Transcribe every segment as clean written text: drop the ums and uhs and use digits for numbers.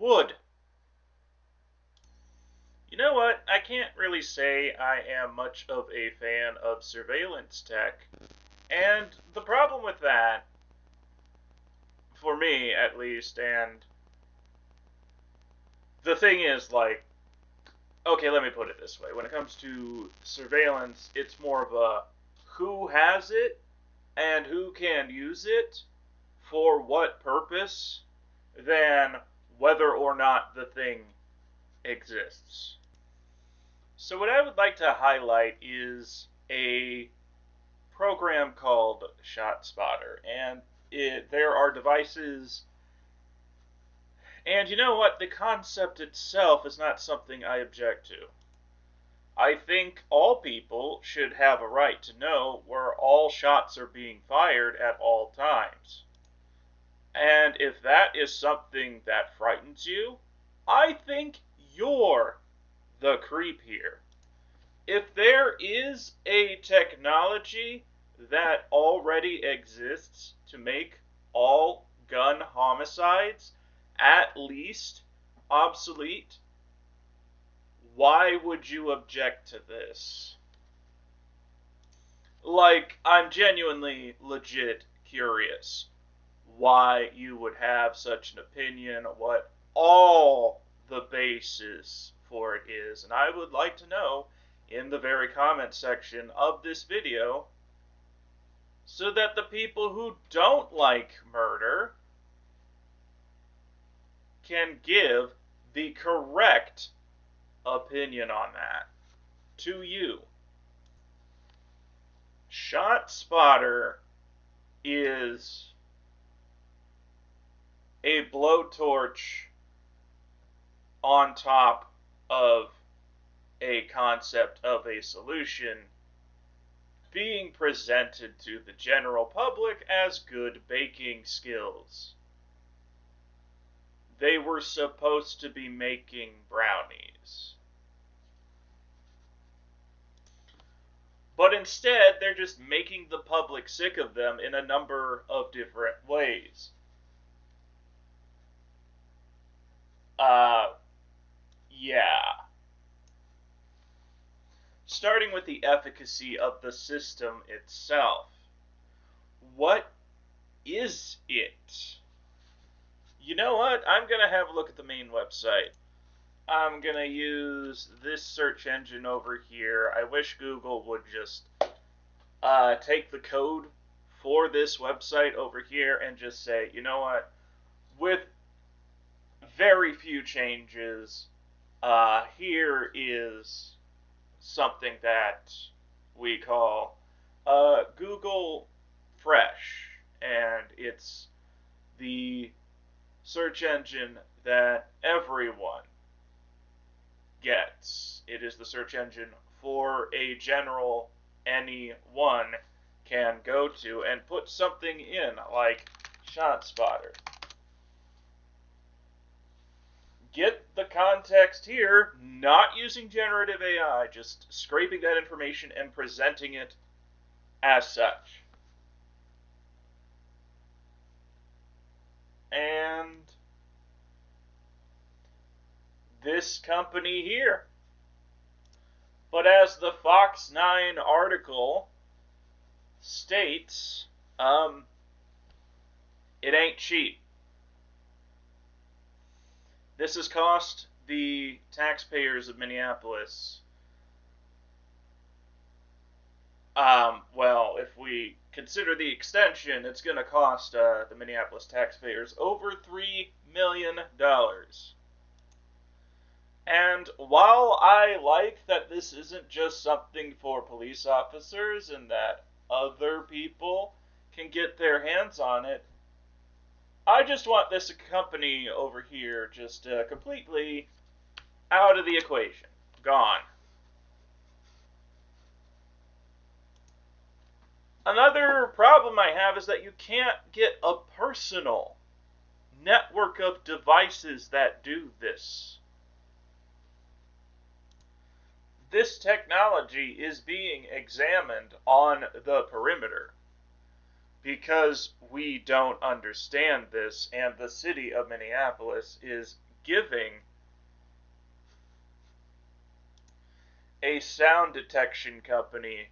would. You know what? I can't really say I am much of a fan of surveillance tech. And the problem with that, for me at least, and the thing is, like, okay, let me put it this way. When it comes to surveillance, it's more of a who has it and who can use it for what purpose than whether or not the thing exists. So what I would like to highlight is a program called ShotSpotter, and there are devices, and you know what, the concept itself is not something I object to. I think all people should have a right to know where all shots are being fired at all times. And if that is something that frightens you, I think you're the creep here. If there is a technology that already exists to make all gun homicides at least obsolete, why would you object to this? Like, I'm genuinely legit curious why you would have such an opinion, what all the basis for it is, and I would like to know in the very comment section of this video so that the people who don't like murder can give the correct opinion on that to you. ShotSpotter is a blowtorch on top of a concept of a solution being presented to the general public as good baking skills. They were supposed to be making brownies. But instead, they're just making the public sick of them in a number of different ways. Yeah. Starting with the efficacy of the system itself. What is it? You know what? I'm going to have a look at the main website. I'm going to use this search engine over here. I wish Google would just take the code for this website over here and just say, you know what? With very few changes, here is something that we call Google Fresh, and it's the search engine that everyone gets. It is the search engine for a general anyone can go to and put something in, like ShotSpotter. Get the context here, not using generative AI, just scraping that information and presenting it as such. And this company here. But as the Fox 9 article states, it ain't cheap. This has cost the taxpayers of Minneapolis, well, if we consider the extension, it's going to cost the Minneapolis taxpayers over $3 million. And while I like that this isn't just something for police officers and that other people can get their hands on it, I just want this company over here just completely out of the equation. Gone. Another problem I have is that you can't get a personal network of devices that do this. This technology is being examined on the perimeter because we don't understand this, and the city of Minneapolis is giving a sound detection company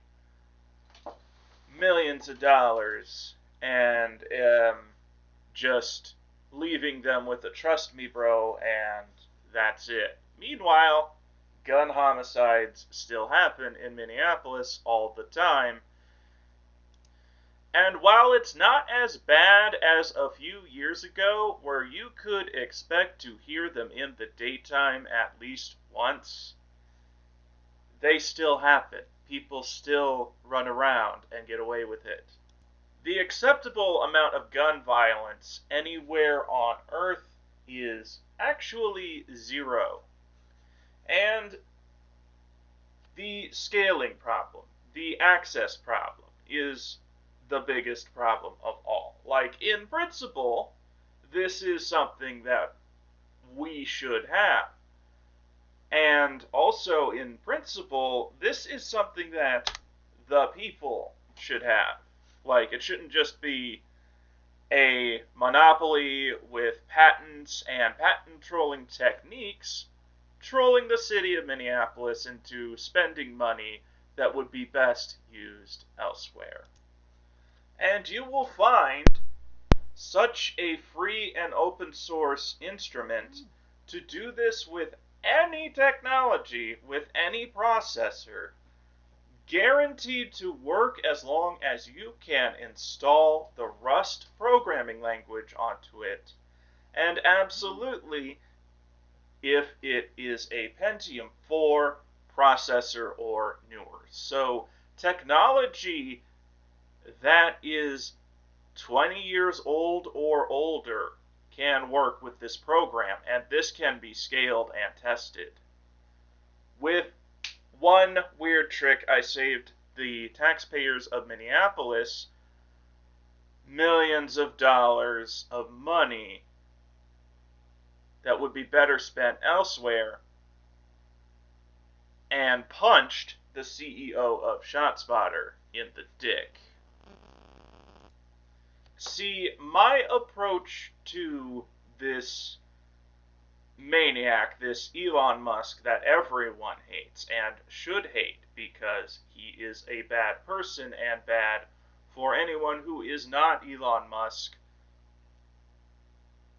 millions of dollars and just leaving them with a "trust me, bro," and that's it. Meanwhile, gun homicides still happen in Minneapolis all the time. And while it's not as bad as a few years ago, where you could expect to hear them in the daytime at least once, they still happen. People still run around and get away with it. The acceptable amount of gun violence anywhere on Earth is actually 0. And the scaling problem, the access problem, is the biggest problem of all. Like, in principle, this is something that we should have. And also, in principle, this is something that the people should have. Like, it shouldn't just be a monopoly with patents and patent trolling techniques trolling the city of Minneapolis into spending money that would be best used elsewhere. And you will find such a free and open source instrument to do this with any technology, with any processor, guaranteed to work as long as you can install the Rust programming language onto it, and absolutely if it is a Pentium 4 processor or newer. So technology that is 20 years old or older can work with this program, and this can be scaled and tested. With one weird trick, I saved the taxpayers of Minneapolis millions of dollars of money that would be better spent elsewhere, and punched the CEO of ShotSpotter in the dick. See, my approach to this maniac, this Elon Musk that everyone hates and should hate because he is a bad person and bad for anyone who is not Elon Musk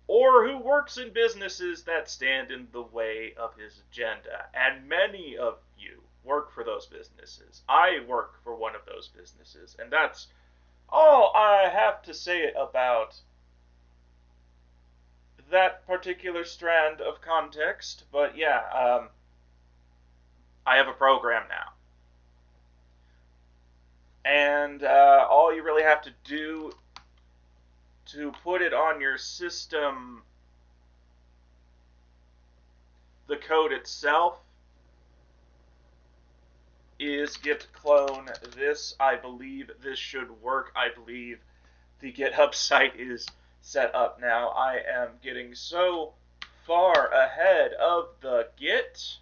or who works in businesses that stand in the way of his agenda. And many of you work for those businesses. I work for one of those businesses, and that's all I have to say about that particular strand of context. But yeah, I have a program now. And all you really have to do to put it on your system, the code itself, is git clone this. I believe this should work. I believe the GitHub site is set up now. I am getting so far ahead of the Git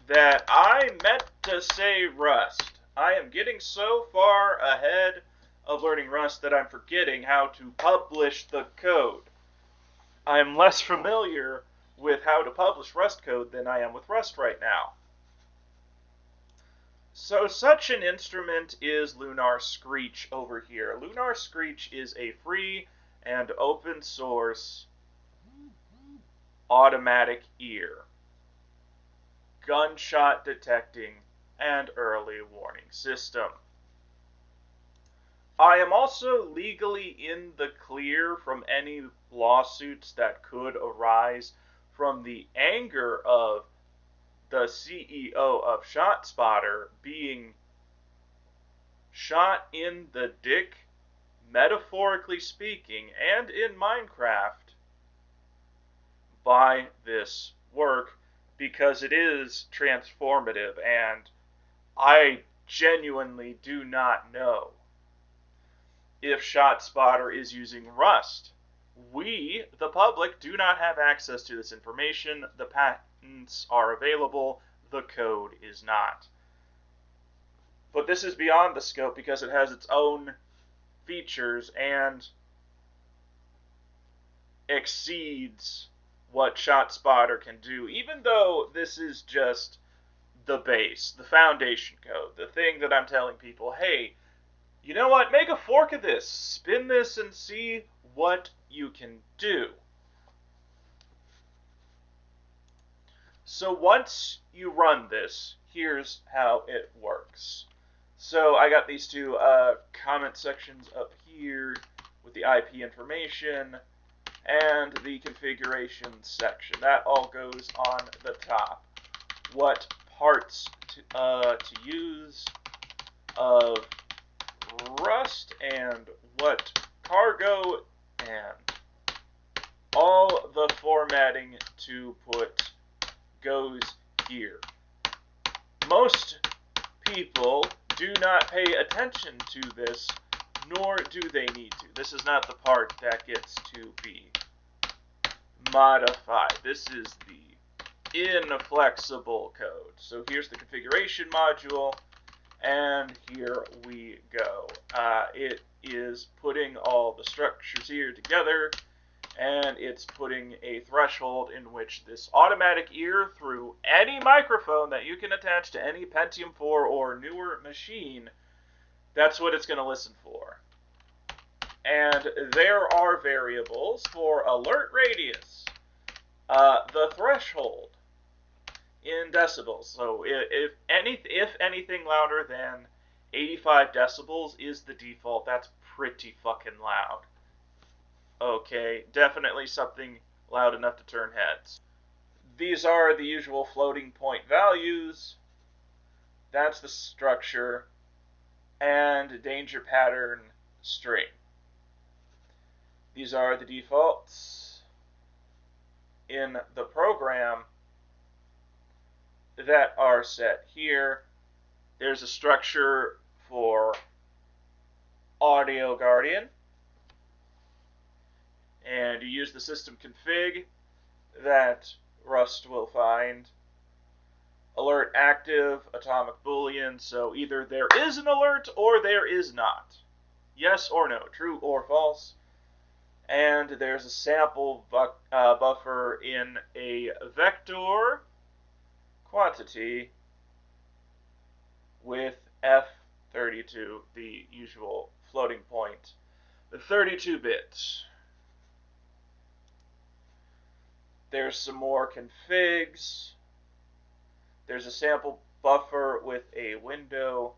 that I meant to say Rust. I am getting so far ahead of learning Rust that I'm forgetting how to publish the code. I'm less familiar with how to publish Rust code than I am with Rust right now. So such an instrument is Loonar Screech over here. Loonar Screech is a free and open source automatic ear, gunshot detecting, and early warning system. I am also legally in the clear from any lawsuits that could arise from the anger of the CEO of ShotSpotter being shot in the dick, metaphorically speaking, and in Minecraft by this work, because it is transformative, and I genuinely do not know if ShotSpotter is using Rust. We, the public, do not have access to this information. The patents are available, the code is not. But this is beyond the scope because it has its own features and exceeds what ShotSpotter can do, even though this is just the base, the foundation code, the thing that I'm telling people, hey, you know what, make a fork of this, spin this and see what you can do. So once you run this, here's how it works. So I got these two comment sections up here with the IP information and the configuration section. That all goes on the top. What parts to use of Rust and what cargo and all the formatting to put goes here. Most people do not pay attention to this, nor do they need to. This is not the part that gets to be modified. This is the inflexible code. So here's the configuration module, and here we go. It is putting all the structures here together, and it's putting a threshold in which this automatic ear through any microphone that you can attach to any Pentium 4 or newer machine, that's what it's going to listen for. And there are variables for alert radius, the threshold in decibels. So if anything louder than 85 decibels is the default, that's pretty fucking loud. Okay, definitely something loud enough to turn heads. These are the usual floating point values. That's the structure. And danger pattern string. These are the defaults in the program that are set here. There's a structure for Audio Guardian. And you use the system config that Rust will find. Alert active, atomic boolean, so either there is an alert or there is not. Yes or no, true or false. And there's a sample buffer in a vector quantity with F32, the usual floating point, the 32 bits. There's some more configs. There's a sample buffer with a window.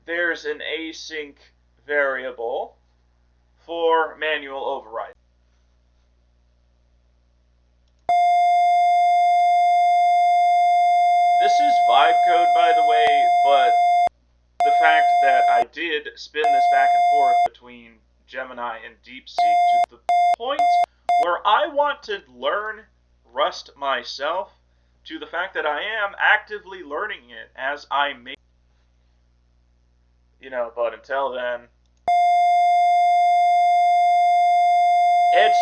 There's an async variable for manual override. This is vibe code, by the way, but the fact that I did spin this back and forth between Gemini and DeepSeek to the point where I want to learn Rust myself, to the fact that I am actively learning it as I make, but until then, it's